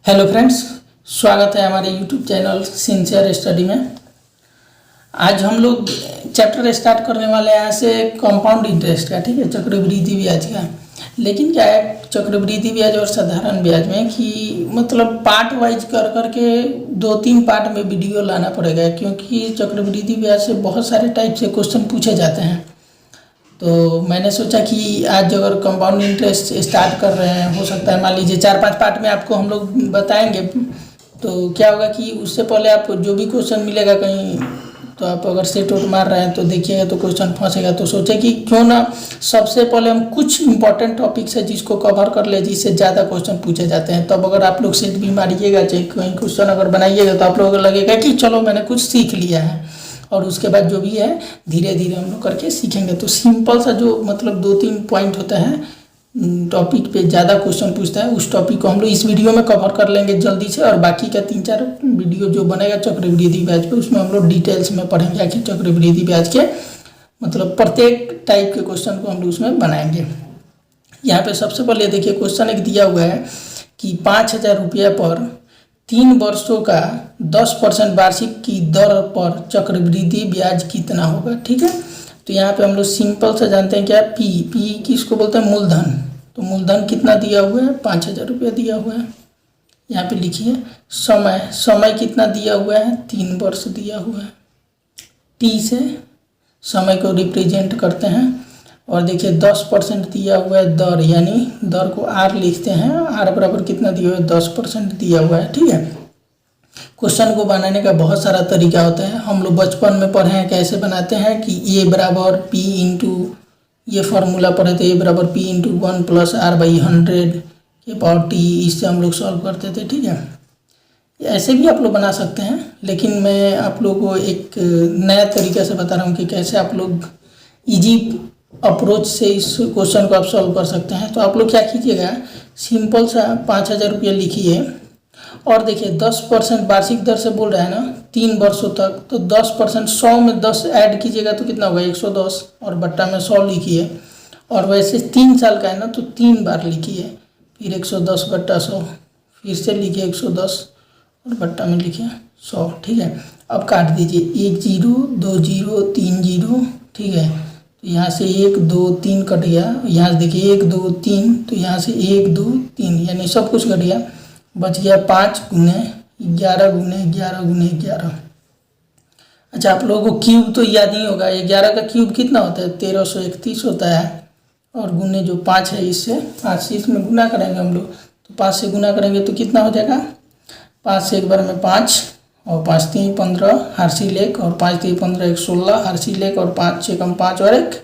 Hello friends, स्वागत है हमारे यूट्यूब चैनल सिंसियर स्टडी में। आज हम लोग चैप्टर स्टार्ट करने वाले हैं यहाँ से कंपाउंड इंटरेस्ट का। ठीक है, चक्रवृद्धि ब्याज का। लेकिन क्या है चक्रवृद्धि ब्याज और साधारण ब्याज में कि मतलब पार्ट वाइज कर करके 2-3 पार्ट में वीडियो लाना पड़ेगा, क्योंकि चक्रवृद्धि ब्याज से बहुत सारे टाइप से क्वेश्चन पूछे जाते हैं। तो मैंने सोचा कि आज अगर कंपाउंड इंटरेस्ट स्टार्ट कर रहे हैं, हो सकता है मान लीजिए 4-5 पार्ट में आपको हम लोग बताएंगे, तो क्या होगा कि उससे पहले आपको जो भी क्वेश्चन मिलेगा कहीं, तो आप अगर सेट आउट मार रहे हैं तो देखिएगा तो क्वेश्चन फंसेगा। तो सोचे कि क्यों ना सबसे पहले हम कुछ इंपॉर्टेंट टॉपिक्स है जिसको कवर कर ले, जिससे ज़्यादा क्वेश्चन पूछे जाते हैं। तब अगर आप लोग सेट भी मारिएगा, चाहे कहीं क्वेश्चन अगर बनाइएगा, तो आप लोगों को लगेगा कि चलो मैंने कुछ सीख लिया है। और उसके बाद जो भी है धीरे धीरे हम लोग करके सीखेंगे। तो सिंपल सा जो मतलब 2-3 पॉइंट होता है, टॉपिक पे ज़्यादा क्वेश्चन पूछता है, उस टॉपिक को हम लोग इस वीडियो में कवर कर लेंगे जल्दी से। और बाकी का 3-4 वीडियो जो बनेगा चक्रवृद्धि ब्याज पे, उसमें हम लोग डिटेल्स में पढ़ेंगे आखिर चक्रवृद्धि ब्याज के मतलब प्रत्येक टाइप के क्वेश्चन को हम लोग उसमें बनाएंगे। यहाँ पे सबसे पहले देखिए क्वेश्चन एक दिया हुआ है कि 5,000 रुपया पर 3 वर्षों का 10% वार्षिक की दर पर चक्रवृद्धि ब्याज कितना होगा। ठीक है, तो यहाँ पे हम लोग सिंपल से जानते हैं क्या, पी किसको बोलते हैं, मूलधन। तो मूलधन कितना दिया हुआ है, 5,000 रुपया दिया हुआ है। यहाँ पे लिखिए समय कितना दिया हुआ है, 3 वर्ष दिया हुआ है। टी से समय को रिप्रेजेंट करते हैं। और देखिए 10% दिया हुआ है दर, यानी दर को आर लिखते हैं। आर बराबर कितना दिया हुआ है, 10% दिया हुआ है। ठीक है, क्वेश्चन को बनाने का बहुत सारा तरीका होता है। हम लोग बचपन में पढ़े हैं कैसे बनाते हैं कि ए बराबर पी इंटू, ये फार्मूला पढ़े थे, ए बराबर पी इंटू 1 + r/100 के पावर टी। इससे हम लोग सॉल्व करते थे। ठीक है, ऐसे भी आप लोग बना सकते हैं, लेकिन मैं आप लोगों को एक नया तरीका से बता रहा हूँ कि कैसे आप लोग ईजी अप्रोच से इस क्वेश्चन को आप सॉल्व कर सकते हैं। तो आप लोग क्या कीजिएगा, सिंपल सा 5,000 रुपया लिखिए। और देखिए 10% वार्षिक दर से बोल रहा है ना, 3 वर्षों तक, तो 10% 100 में 10 ऐड कीजिएगा तो कितना होगा, 110। और बट्टा में 100 लिखिए। और वैसे 3 साल का है ना, तो 3 बार लिखिए, फिर 110/100, फिर से लिखिए 110 और बट्टा में लिखिए 100। ठीक है, अब काट दीजिए, 1 0 2 0 3 0। ठीक है, तो यहाँ से 1 2 3 कट गया। यहाँ से देखिए 1 2 3, तो यहाँ से 1 2 3 यानी सब कुछ कट गया, बच गया 5 × 11 × 11 × 11। अच्छा, आप लोगों को क्यूब तो याद नहीं होगा, 11 का क्यूब कितना होता है, 1331 होता है। और गुने जो 5 है, इससे 5 से इसमें गुना करेंगे हम लोग, तो 5 से गुना करेंगे तो कितना हो जाएगा, 5 से एक बार में 5, और 5 3 15 हर्षी लेख, और 5 3 15 1 16 हर्षी लेख, और 5 6 कम 5 और 1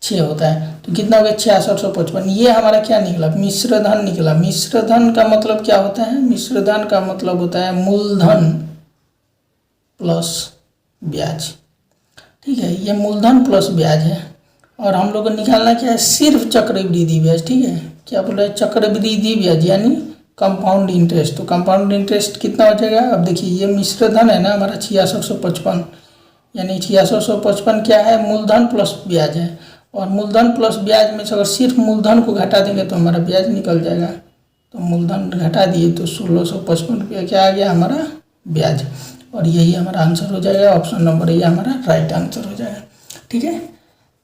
6 होता है। तो कितना हो गया, 6655। ये हमारा क्या निकला, मिश्र धन निकला। मिश्र धन का मतलब क्या होता है, मिश्र धन का मतलब होता है मूलधन प्लस ब्याज। ठीक है, ये मूलधन प्लस ब्याज है। और हम लोग को निकालना क्या है, सिर्फ चक्रवृद्धि ब्याज। ठीक है, क्या बोल रहे हैं, चक्रवृद्धि ब्याज यानी कंपाउंड इंटरेस्ट। तो कंपाउंड इंटरेस्ट कितना हो जाएगा, अब देखिए ये मिश्र धन है ना हमारा 6655, यानी 6655 क्या है, मूलधन प्लस ब्याज है। और मूलधन प्लस ब्याज में से अगर सिर्फ मूलधन को घटा देंगे तो हमारा ब्याज निकल जाएगा। तो मूलधन घटा दिए तो 1655 रुपया क्या आ गया, हमारा ब्याज। और यही हमारा आंसर हो जाएगा, ऑप्शन नंबर ये हमारा राइट आंसर हो जाएगा। ठीक है,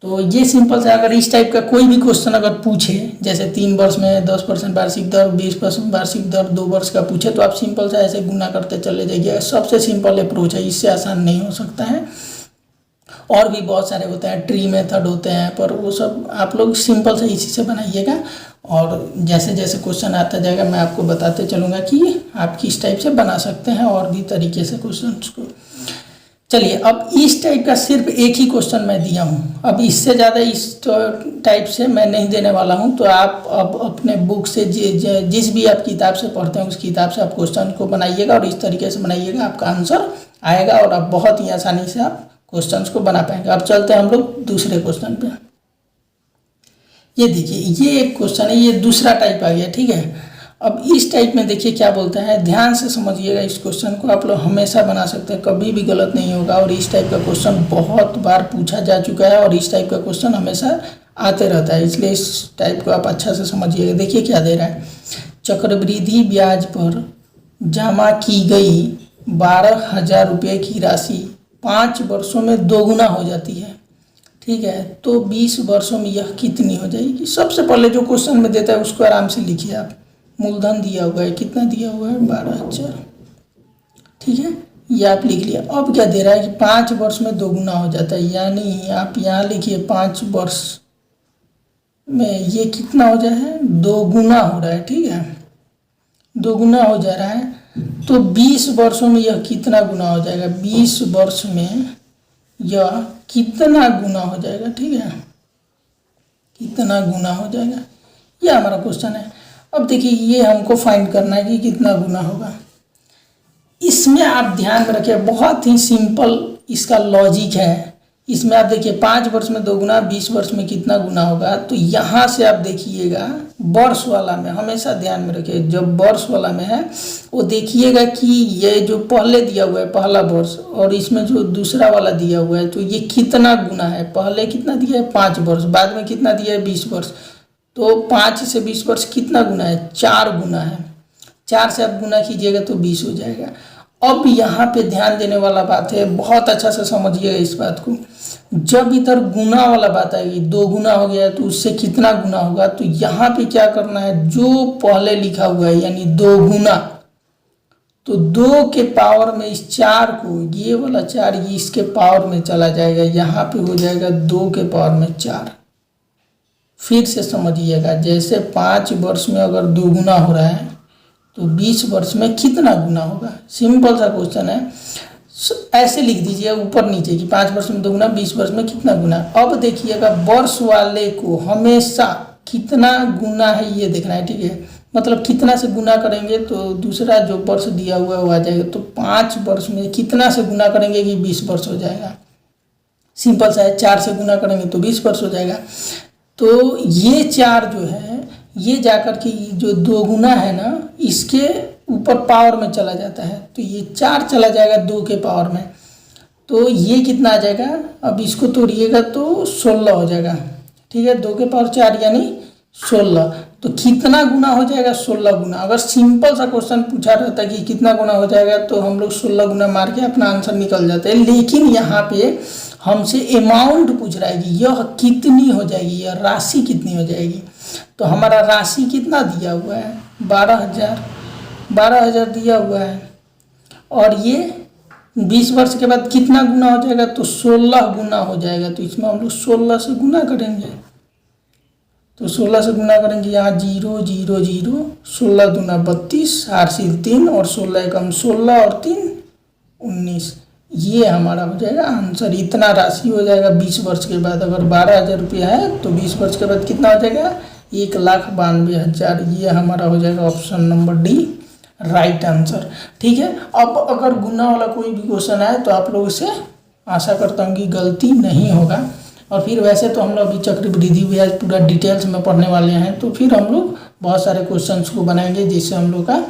तो ये सिंपल से अगर इस टाइप का कोई भी क्वेश्चन अगर पूछे, जैसे 3 वर्ष में 10% वार्षिक दर, 20% वार्षिक दर 2 वर्ष का पूछे, तो आप सिंपल से ऐसे गुना करते चले जाइए। सबसे सिंपल अप्रोच है, इससे आसान नहीं हो सकता है। और भी बहुत सारे होते हैं, ट्री मेथड होते हैं, पर वो सब आप लोग सिंपल से इसी से बनाइएगा। और जैसे जैसे क्वेश्चन आता जाएगा मैं आपको बताते चलूँगा कि आप किस टाइप से बना सकते हैं और भी तरीके से क्वेश्चन को। चलिए, अब इस टाइप का सिर्फ एक ही क्वेश्चन मैं दिया हूँ, अब इससे ज़्यादा इस टाइप से मैं नहीं देने वाला हूँ। तो आप अब अपने बुक से जिस भी आप किताब से पढ़ते हैं उस किताब से आप क्वेश्चन को बनाइएगा और इस तरीके से बनाइएगा, आपका आंसर आएगा और आप बहुत ही आसानी से आप क्वेश्चंस को बना पाएंगे। अब चलते हैं हम लोग दूसरे क्वेश्चन पे। ये देखिए, ये एक क्वेश्चन है, ये दूसरा टाइप आ गया। ठीक है, अब इस टाइप में देखिए क्या बोलते हैं, ध्यान से समझिएगा इस क्वेश्चन को। आप लोग हमेशा बना सकते हैं, कभी भी गलत नहीं होगा। और इस टाइप का क्वेश्चन बहुत बार पूछा जा चुका है और इस टाइप का क्वेश्चन हमेशा आते रहता है, इसलिए इस टाइप को आप अच्छा से समझिएगा। देखिए क्या दे रहा है, चक्रवृद्धि ब्याज पर जमा की गई 12,000 रुपये की राशि 5 वर्षों में दोगुना हो जाती है, ठीक है, तो 20 वर्षों में यह कितनी हो जाएगी। सबसे पहले जो क्वेश्चन में देता है उसको आराम से लिखिए आप। मूलधन दिया हुआ है, कितना दिया हुआ है, 12,000, ठीक है, ये आप लिख लिया। अब क्या दे रहा है कि 5 वर्ष में दोगुना हो जाता है, यानी आप यहाँ लिखिए 5 वर्ष में ये कितना हो जाए है, दोगुना हो रहा है, ठीक है, दोगुना हो जा रहा है। तो 20 वर्षों में यह कितना गुना हो जाएगा, 20 वर्ष में यह कितना गुना हो जाएगा, ठीक है, कितना गुना हो जाएगा, ये हमारा क्वेश्चन है। अब देखिए ये हमको फाइंड करना है कि कितना गुना होगा। इसमें आप ध्यान में रखिए, बहुत ही सिंपल इसका लॉजिक है। इसमें आप देखिए 5 वर्ष में दोगुना, 20 वर्ष में कितना गुना होगा। तो यहाँ से आप देखिएगा वर्ष वाला में हमेशा ध्यान में रखिए, जब वर्ष वाला में है वो देखिएगा कि ये जो पहले दिया हुआ है पहला वर्ष, और इसमें जो दूसरा वाला दिया हुआ है तो ये कितना गुना है। पहले कितना दिया है, 5 वर्ष, बाद में कितना दिया है, 20 वर्ष। तो 5 से 20 वर्ष कितना गुना है, 4 गुना है। 4 से आप गुना कीजिएगा तो 20 हो जाएगा। अब यहाँ पे ध्यान देने वाला बात है, बहुत अच्छा से समझिएगा इस बात को। जब इधर गुना वाला बात आएगी, 2 गुना हो गया तो उससे कितना गुना होगा, तो यहाँ पे क्या करना है, जो पहले लिखा हुआ है यानी 2 गुना, तो 2 के पावर में इस 4 को, ये वाला 4 ये इसके पावर में चला जाएगा, यहाँ पे हो जाएगा 2 के पावर में 4। फिर से समझिएगा, जैसे 5 वर्ष में अगर 2 गुना हो रहा है तो 20 वर्ष में कितना गुना होगा। सिंपल सा क्वेश्चन है, ऐसे लिख दीजिए ऊपर नीचे कि 5 वर्ष में 2 गुना, 20 वर्ष में कितना गुना। अब देखिएगा वर्ष वाले को हमेशा कितना गुना है ये देखना है, ठीक है, मतलब कितना से गुना करेंगे तो दूसरा जो वर्ष दिया हुआ है वो आ जाएगा। तो 5 वर्ष में कितना से गुना करेंगे कि 20 वर्ष हो जाएगा। सिंपल सा है, 4 से गुना करेंगे तो 20 वर्ष हो जाएगा। तो ये 4 जो है ये जाकर के जो 2 गुना है ना, इसके ऊपर पावर में चला जाता है, तो ये 4 चला जाएगा 2 के पावर में, तो ये कितना आ जाएगा, अब इसको तोड़िएगा तो 16 हो जाएगा, ठीक है, 2 के पावर 4 यानी 16। तो कितना गुना हो जाएगा, 16 गुना। अगर सिंपल सा क्वेश्चन पूछा रहता कि कितना गुना हो जाएगा तो हम लोग 16 गुना मार के अपना आंसर निकल जाते हैं, लेकिन यहाँ पे हमसे अमाउंट पूछ रहा है कि यह कितनी हो जाएगी, यह राशि कितनी हो जाएगी। तो हमारा राशि कितना दिया हुआ है, 12,000 दिया हुआ है, और ये 20 वर्ष के बाद कितना गुना हो जाएगा, तो 16 गुना हो जाएगा। तो इसमें हम लोग 16 से गुना करेंगे, तो 16 से गुना करेंगे, यहाँ 0 0 0, 16 दूना 32, हारशील 3, और 16 एकम 16 और 3 19। ये हमारा हो जाएगा आंसर। इतना राशि हो जाएगा 20 वर्ष के बाद। अगर 12,000 रुपया है तो 20 वर्ष के बाद कितना हो जाएगा, 1,92,000। ये हमारा हो जाएगा option number D right answer, ठीक है। अब अगर गुना वाला कोई भी क्वेश्चन आए तो आप लोग इसे आशा करता हूँ कि गलती नहीं होगा। और फिर वैसे तो हम लोग अभी चक्रवृद्धि ब्याज पूरा डिटेल्स में पढ़ने वाले हैं, तो फिर हम लोग बहुत सारे क्वेश्चंस को बनाएंगे जिससे हम लोग का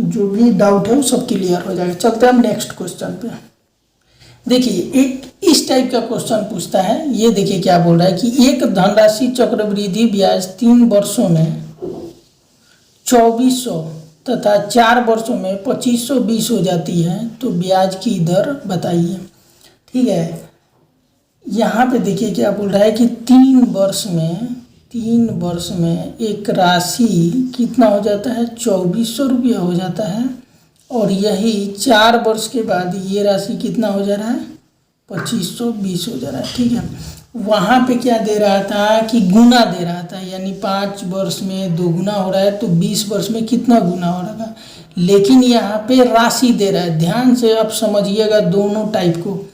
जो भी डाउट है वो सब क्लियर हो जाएगा। चलते हैं हम नेक्स्ट क्वेश्चन पे। देखिए एक इस टाइप का क्वेश्चन पूछता है, ये देखिए क्या बोल रहा है कि एक धनराशि चक्रवृद्धि ब्याज 3 वर्षों में 2400 तथा 4 वर्षों में 2520 हो जाती है, तो ब्याज की दर बताइए, ठीक है। यहाँ पे देखिए क्या बोल रहा है कि 3 वर्ष में एक राशि कितना हो जाता है, 2400 रुपया हो जाता है, और यही 4 वर्ष के बाद ये राशि कितना हो जा रहा है, 2520 हो जा रहा है, ठीक है। वहाँ पे क्या दे रहा था कि गुना दे रहा था, यानी 5 वर्ष में 2 गुना हो रहा है तो 20 वर्ष में कितना गुना हो रहा था, लेकिन यहाँ पे राशि दे रहा है। ध्यान से आप समझिएगा दोनों टाइप को।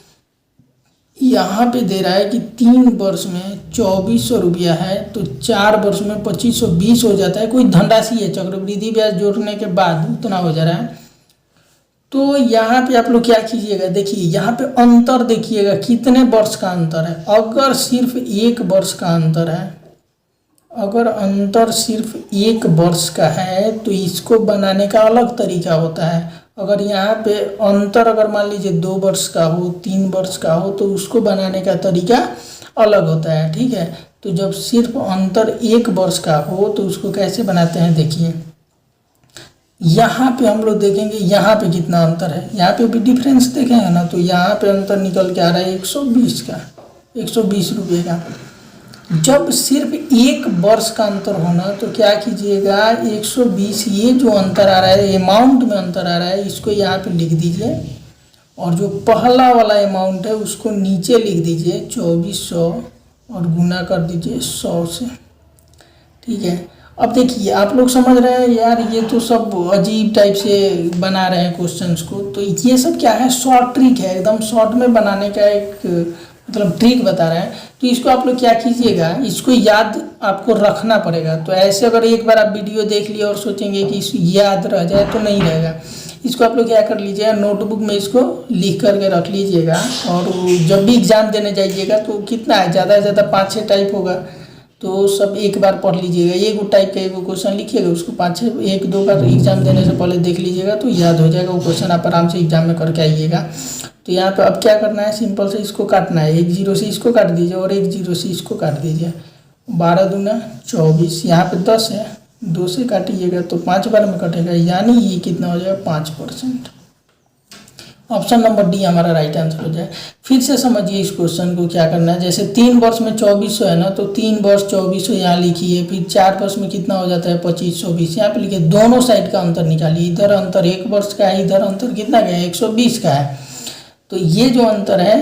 यहाँ पे दे रहा है कि 3 वर्ष में 2400 रुपया है, तो 4 वर्ष में 2520 हो जाता है। कोई धनराशि है, चक्रवृद्धि ब्याज जोड़ने के बाद उतना हो जा रहा है। तो यहाँ पे आप लोग क्या कीजिएगा, देखिए यहाँ पे अंतर देखिएगा कितने वर्ष का अंतर है। अगर सिर्फ 1 वर्ष का अंतर है, अगर अंतर सिर्फ 1 वर्ष का है तो इसको बनाने का अलग तरीका होता है। अगर यहाँ पे अंतर अगर मान लीजिए 2 वर्ष का हो, 3 वर्ष का हो, तो उसको बनाने का तरीका अलग होता है, ठीक है। तो जब सिर्फ अंतर 1 वर्ष का हो तो उसको कैसे बनाते हैं, देखिए यहाँ पे हम लोग देखेंगे यहाँ पे कितना अंतर है, यहाँ पे भी डिफरेंस देखेंगे ना, तो यहाँ पे अंतर निकल के आ रहा है 120 का, 120 रुपये का। जब सिर्फ 1 वर्ष का अंतर होना तो क्या कीजिएगा, 120 ये जो अंतर आ रहा है, अमाउंट में अंतर आ रहा है, इसको यहाँ पे लिख दीजिए, और जो पहला वाला अमाउंट है उसको नीचे लिख दीजिए 2400 और गुना कर दीजिए 100 से। ठीक है, अब देखिए आप लोग समझ रहे हैं यार, ये तो सब अजीब टाइप से बना रहे हैं क्वेश्चंस को, तो ये सब क्या है, शॉर्ट ट्रिक है, एकदम शॉर्ट में बनाने का एक मतलब ट्रिक बता रहे हैं। तो इसको आप लोग क्या कीजिएगा, इसको याद आपको रखना पड़ेगा। तो ऐसे अगर एक बार आप वीडियो देख लिए और सोचेंगे कि याद रह जाए तो नहीं रहेगा। इसको आप लोग क्या कर लीजिएगा, नोटबुक में इसको लिख करके रख लीजिएगा, और जब भी एग्ज़ाम देने जाइएगा तो कितना है, ज़्यादा से ज़्यादा 5-6 टाइप होगा, तो सब एक बार पढ़ लीजिएगा। एक टाइप का एक क्वेश्चन लिखिएगा, उसको 5-6 1-2 बार एग्जाम देने से पहले देख लीजिएगा, तो याद हो जाएगा वो क्वेश्चन, आप आराम से एग्जाम में करके आइएगा। तो यहाँ पे अब क्या करना है, सिंपल से इसको काटना है, 1 0 से इसको काट दीजिए और 1 0 से इसको काट दीजिए। 12 दूना 24, यहाँ पे 10 है, 2 से काटिएगा तो 5 बार में कटेगा, यानी ये कितना हो जाएगा 5%। ऑप्शन नंबर डी हमारा राइट आंसर हो जाए। फिर से समझिए इस क्वेश्चन को क्या करना है, जैसे 3 वर्ष में 2400 है ना, तो 3 वर्ष 2400 यहाँ लिखिए, फिर 4 वर्ष में कितना हो जाता है 2520, यहाँ पे लिखिए, दोनों साइड का अंतर निकालिए, इधर अंतर 1 वर्ष का है, इधर अंतर कितना का है 120 का है। तो ये जो अंतर है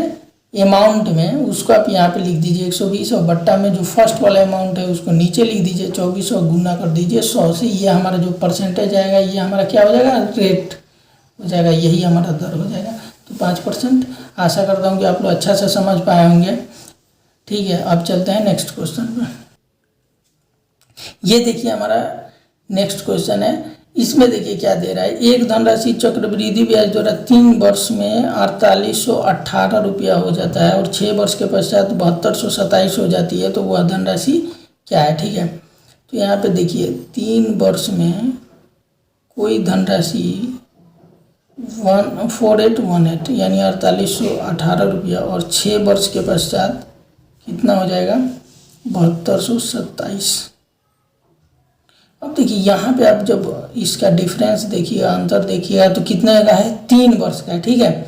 अमाउंट में, उसको आप यहाँ पे लिख दीजिए 120, और बट्टा में जो फर्स्ट वाला अमाउंट है उसको नीचे लिख दीजिए 2400, गुना कर दीजिए 100 से। ये हमारा जो परसेंटेज आएगा, ये हमारा क्या हो जाएगा, रेट हो जाएगा, यही हमारा दर हो जाएगा। तो 5%। आशा करता हूँ कि आप लोग अच्छा से समझ पाए होंगे। ठीक है, अब चलते हैं नेक्स्ट क्वेश्चन पर। ये देखिए हमारा नेक्स्ट क्वेश्चन है, इसमें देखिए क्या दे रहा है, एक धनराशि चक्रवृद्धि ब्याज द्वारा 3 वर्ष में 4818 रुपया हो जाता है और 6 वर्ष के पश्चात 7227 हो जाती है, तो वह धनराशि क्या है। ठीक है, तो यहाँ पे देखिए 3 वर्ष में कोई धनराशि 4818 यानी 4818 रुपया, और 6 वर्ष के पश्चात कितना हो जाएगा 7227। अब देखिए यहाँ पे आप जब इसका डिफरेंस देखिएगा, अंतर देखिएगा, तो कितने का है 3 वर्ष का है। ठीक है,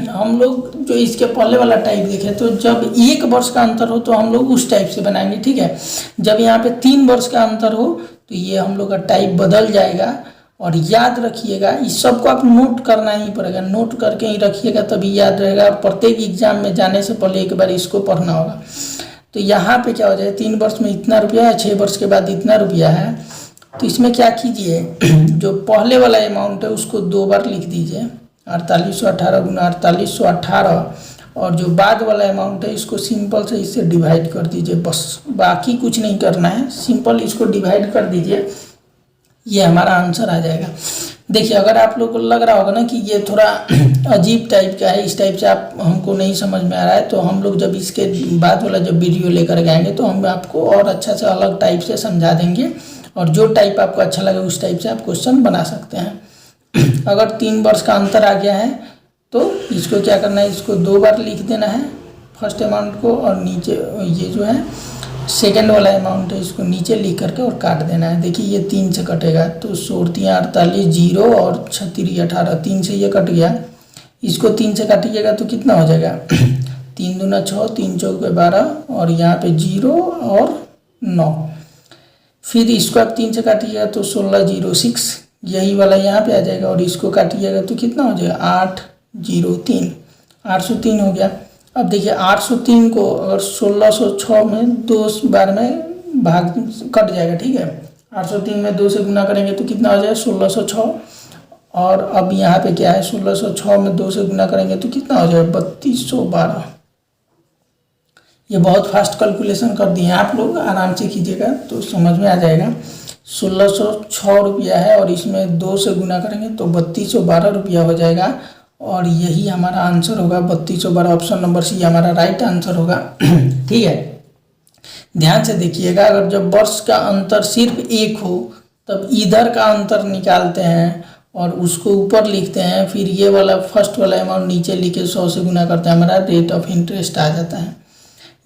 हम लोग जो इसके पहले वाला टाइप देखे, तो जब 1 वर्ष का अंतर हो तो हम लोग उस टाइप से बनाएंगे। ठीक है, जब यहाँ पे 3 वर्ष का अंतर हो तो ये हम लोग का टाइप बदल जाएगा। और याद रखिएगा, इस सबको आप नोट करना ही पड़ेगा, नोट करके ही रखिएगा तभी याद रहेगा। प्रत्येक एग्जाम में जाने से पहले एक बार इसको पढ़ना होगा। तो यहाँ पे क्या हो जाए, 3 वर्ष में इतना रुपया है, 6 वर्ष के बाद इतना रुपया है, तो इसमें क्या कीजिए, जो पहले वाला अमाउंट है उसको 2 बार लिख दीजिए, 4818 गुना 4818, और जो बाद वाला अमाउंट है इसको सिंपल से इससे डिवाइड कर दीजिए, बस बाकी कुछ नहीं करना है, सिंपल इसको डिवाइड कर दीजिए, ये हमारा आंसर आ जाएगा। देखिए अगर आप लोग को लग रहा होगा ना कि ये थोड़ा अजीब टाइप का है, इस टाइप से आप हमको नहीं समझ में आ रहा है, तो हम लोग जब इसके बाद वाला जब वीडियो लेकर के आएंगे तो हम आपको और अच्छा से अलग टाइप से समझा देंगे, और जो टाइप आपको अच्छा लगे उस टाइप से आप क्वेश्चन बना सकते हैं। अगर 3 वर्ष का अंतर आ गया है तो इसको क्या करना है, इसको 2 बार लिख देना है फर्स्ट अमाउंट को, और नीचे ये जो है सेकेंड वाला अमाउंट है इसको नीचे लिख करके और काट देना है। देखिए ये 3 से कटेगा, तो 16 0 और 36 18, 3 से ये कट गया, इसको 3 से काटिएगा तो कितना हो जाएगा 3 दूना 6, 3 चौक 12, और यहाँ पे 0 और 9, फिर इसको आप 3 से काटिएगा तो 16 0 6, यही वाला यहाँ पे आ जाएगा, और इसको काटिएगा तो कितना हो जाएगा 8 0 3, 803 हो गया। अब देखिए 803 को अगर 1606 में 2 बार में भाग कट जाएगा। ठीक है, 803 में 2 से गुना करेंगे तो कितना हो जाएगा 1606, और अब यहाँ पे क्या है 1606 में 2 से गुना करेंगे तो कितना हो जाएगा 3212। ये बहुत फास्ट कैलकुलेशन कर दिए आप लोग, आराम से कीजिएगा तो समझ में आ जाएगा। 1606 रुपया है और इसमें 2 से गुना करेंगे तो 3212 रुपया हो जाएगा, और यही हमारा आंसर होगा 3212। ऑप्शन नंबर सी हमारा राइट आंसर होगा। ठीक है, ध्यान से देखिएगा, अगर जब वर्ष का अंतर सिर्फ 1 हो तब इधर का अंतर निकालते हैं और उसको ऊपर लिखते हैं, फिर ये वाला फर्स्ट वाला अमाउंट नीचे लिखे 100 से गुना करते हैं, हमारा रेट ऑफ इंटरेस्ट आ जाता है।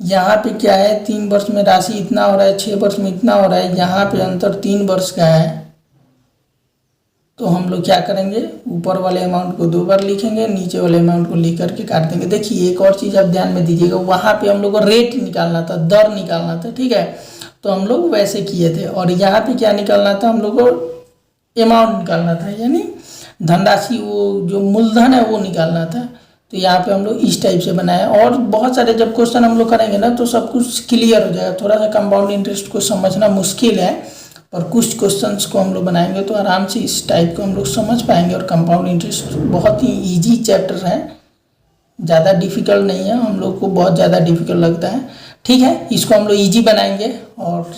यहाँ पे क्या है 3 वर्ष में राशि इतना हो रहा है, 6 वर्ष में इतना हो रहा है, यहाँ पे अंतर 3 वर्ष का है, तो हम लोग क्या करेंगे, ऊपर वाले अमाउंट को 2 बार लिखेंगे, नीचे वाले अमाउंट को लिख करके काट देंगे। देखिए एक और चीज़ आप ध्यान में दीजिएगा, वहाँ पे हम लोग को रेट निकालना था, दर निकालना था, ठीक है, तो हम लोग वैसे किए थे। और यहाँ पे क्या निकालना था, हम लोग को अमाउंट निकालना था, यानी धनराशि, वो जो मूलधन है वो निकालना था। तो यहाँ पे हम लोग इस टाइप से बनाए। और बहुत सारे जब क्वेश्चन हम लोग करेंगे ना तो सब कुछ क्लियर हो जाएगा। थोड़ा सा कंपाउंड इंटरेस्ट को समझना मुश्किल है, पर कुछ क्वेश्चंस को हम लोग बनाएंगे तो आराम से इस टाइप को हम लोग समझ पाएंगे। और कंपाउंड इंटरेस्ट बहुत ही ईजी चैप्टर है, ज़्यादा डिफिकल्ट नहीं है, हम लोग को बहुत ज़्यादा डिफिकल्ट लगता है। ठीक है, इसको हम लोग ईजी बनाएंगे और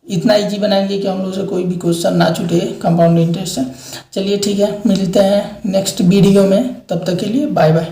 इतना इजी बनाएंगे कि हम लोग से कोई भी क्वेश्चन ना छूटे कंपाउंड इंटरेस्ट से। चलिए ठीक है, मिलते हैं नेक्स्ट वीडियो में, तब तक के लिए बाय बाय।